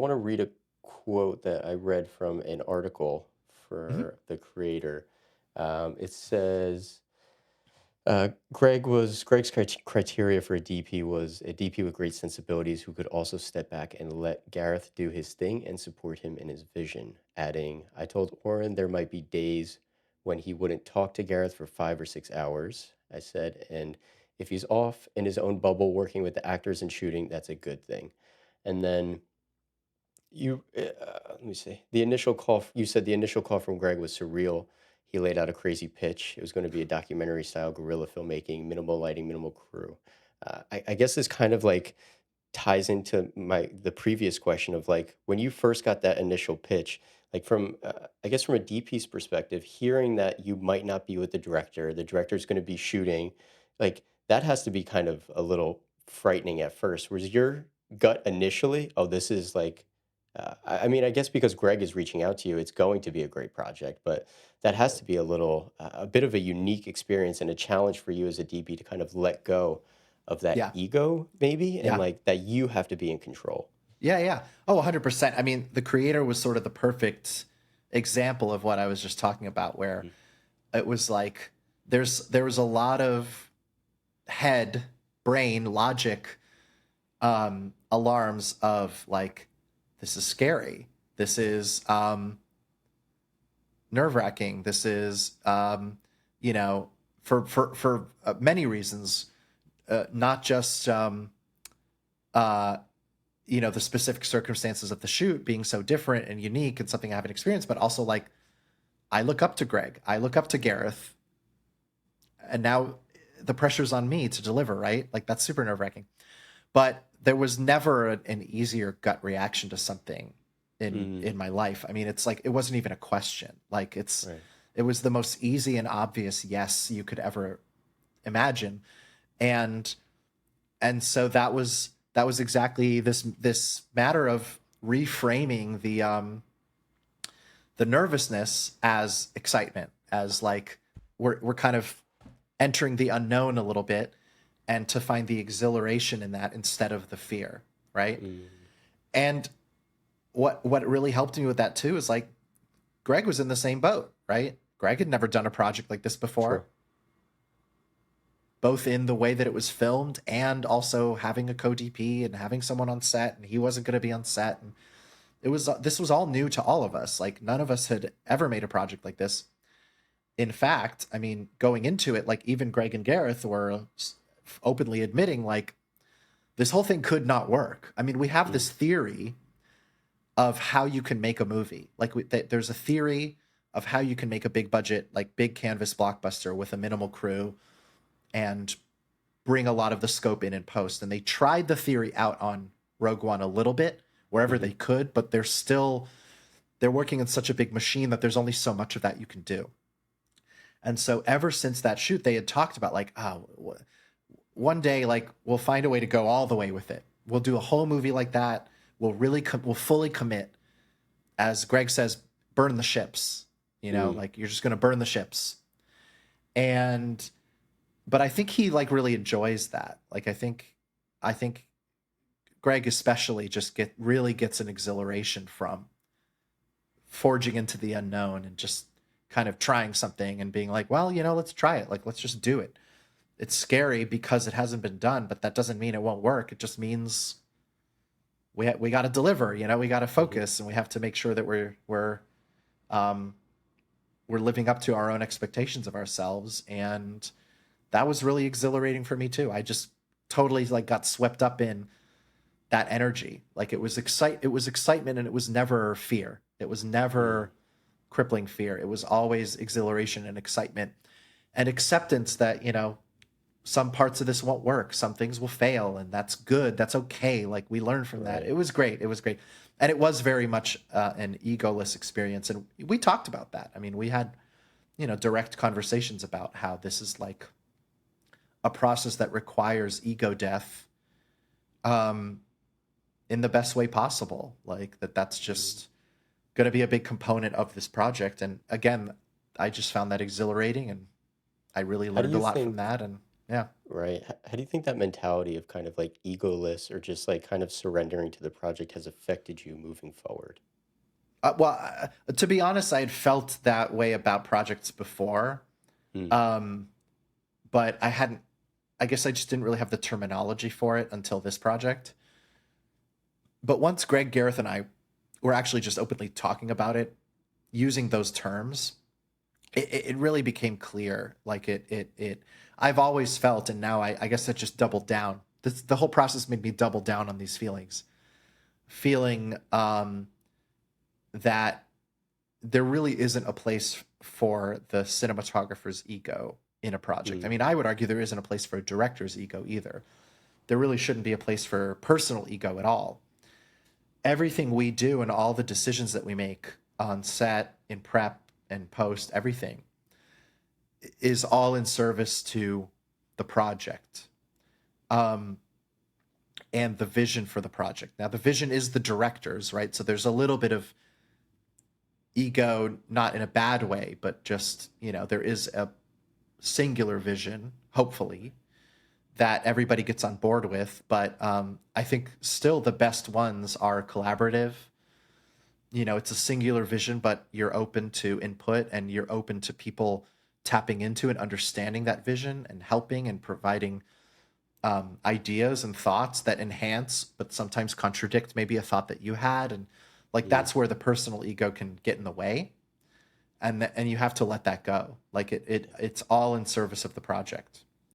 want to read a quote that I read from an article Mhm. for the creator. It says, Greg's criteria for a DP was a DP with great sensibilities who could also step back and let Gareth do his thing and support him in his vision. Adding, I told Oren there might be days when he wouldn't talk to Gareth for 5 or 6 hours. I said, and if he's off in his own bubble working with the actors and shooting, that's a good thing. And then let me see. You said the initial call from Greg was surreal. He laid out a crazy pitch. It was going to be a documentary style guerrilla filmmaking, minimal lighting, minimal crew. I guess this kind of like ties into the previous question of like when you first got that initial pitch, like from I guess from a DP's perspective, hearing that you might not be with the director's going to be shooting, like that has to be kind of a little frightening at first. Was your gut initially, oh, this is like, I mean, I guess because Greg is reaching out to you, it's going to be a great project, but that has to be a bit of a unique experience and a challenge for you as a DP to kind of let go of that Yeah. ego maybe, and Yeah. like that you have to be in control. Yeah. Yeah. Oh, 100%. I mean, the creator was sort of the perfect example of what I was just talking about, where Mhm. it was like there was a lot of head, brain, logic alarms of like, this is scary. This is nerve wracking. This is, you know, for many reasons, not just, uh, the specific circumstances of the shoot being so different and unique and something I haven't experienced, but also like, I look up to Greg, I look up to Gareth, and now the pressure's on me to deliver, right? Like, that's super nerve wracking. But there was never an easier gut reaction to something in Mm, my life. I mean, it's like it wasn't even a question. Like right. it was the most easy and obvious yes you could ever imagine. And so that was exactly this matter of reframing the nervousness as excitement, as like we're kind of entering the unknown a little bit, and to find the exhilaration in that instead of the fear, right? Mm, And what really helped me with that too is like Greg was in the same boat, right? Greg had never done a project like this before, sure. both in the way that it was filmed and also having a co-DP and having someone on set, and he wasn't going to be on set, and it was this was all new to all of us. Like none of us had ever made a project like this. In fact, I mean, going into it, like even Greg and Gareth were openly admitting like this whole thing could not work. I mean, we have Mm, this theory of how you can make a movie. Like there's a theory of how you can make a big budget, like big canvas blockbuster with a minimal crew and bring a lot of the scope in post. And they tried the theory out on Rogue One a little bit wherever mhm, they could, but they're working in such a big machine that there's only so much of that you can do. And so ever since that shoot, they had talked about like, oh, one day, like we'll find a way to go all the way with it. We'll do a whole movie like that. We'll fully commit. As Greg says, burn the ships. mm. Like you're just going to burn the ships. And but I think he like really enjoys that. Like I think Greg especially just really gets an exhilaration from forging into the unknown and just kind of trying something and being like, well, let's try it. Like let's just do it. It's scary because it hasn't been done, but that doesn't mean it won't work. It just means we got to deliver. We got to Mhm. focus, and we have to make sure that um, we're living up to our own expectations of ourselves. And that was really exhilarating for me too. I just totally like got swept up in that energy. Like it was excitement, and it was never fear. It was Mm, never crippling fear. It was always exhilaration and excitement and acceptance that, some parts of this won't work. Some things will fail, and that's good. That's okay. Like we learn from that. right. It was great. It was great. And it was very much an egoless experience. And we talked about that. I mean, we had, direct conversations about how this is like a process that requires ego death um, in the best way possible. Like that's Mm. just going to be a big component of this project. And again, I just found that exhilarating, and I really How do learned a you lot from think that. And Yeah. Right. How do you think that mentality of kind of like egoless or just like kind of surrendering to the project has affected you moving forward? To be honest, I had felt that way about projects before, Mm, um, but I hadn't. I guess I just didn't really have the terminology for it until this project. But once Greg, Gareth, and I were actually just openly talking about it, using those terms, it really became clear. Like it. I've always felt, and now I guess that just doubled down. The whole process made me double down on these feelings, feeling that there really isn't a place for the cinematographer's ego in a project. I mm, mean, I would argue there isn't a place for a director's ego either. There really shouldn't be a place for personal ego at all. Everything we do and all the decisions that we make on set, in prep, and post, everything is all in service to the project um, and the vision for the project. Now, the vision is the director's, right? So there's a little bit of ego, not in a bad way, but just, there is a singular vision, hopefully, that everybody gets on board with. But I think still the best ones are collaborative. It's a singular vision, but you're open to input and you're open to people tapping into and understanding that vision and helping and providing ideas and thoughts that enhance, but sometimes contradict maybe a thought that you had. And like mm. that's where the personal ego can get in the way. And you have to let that go. Like it's all in service of the project.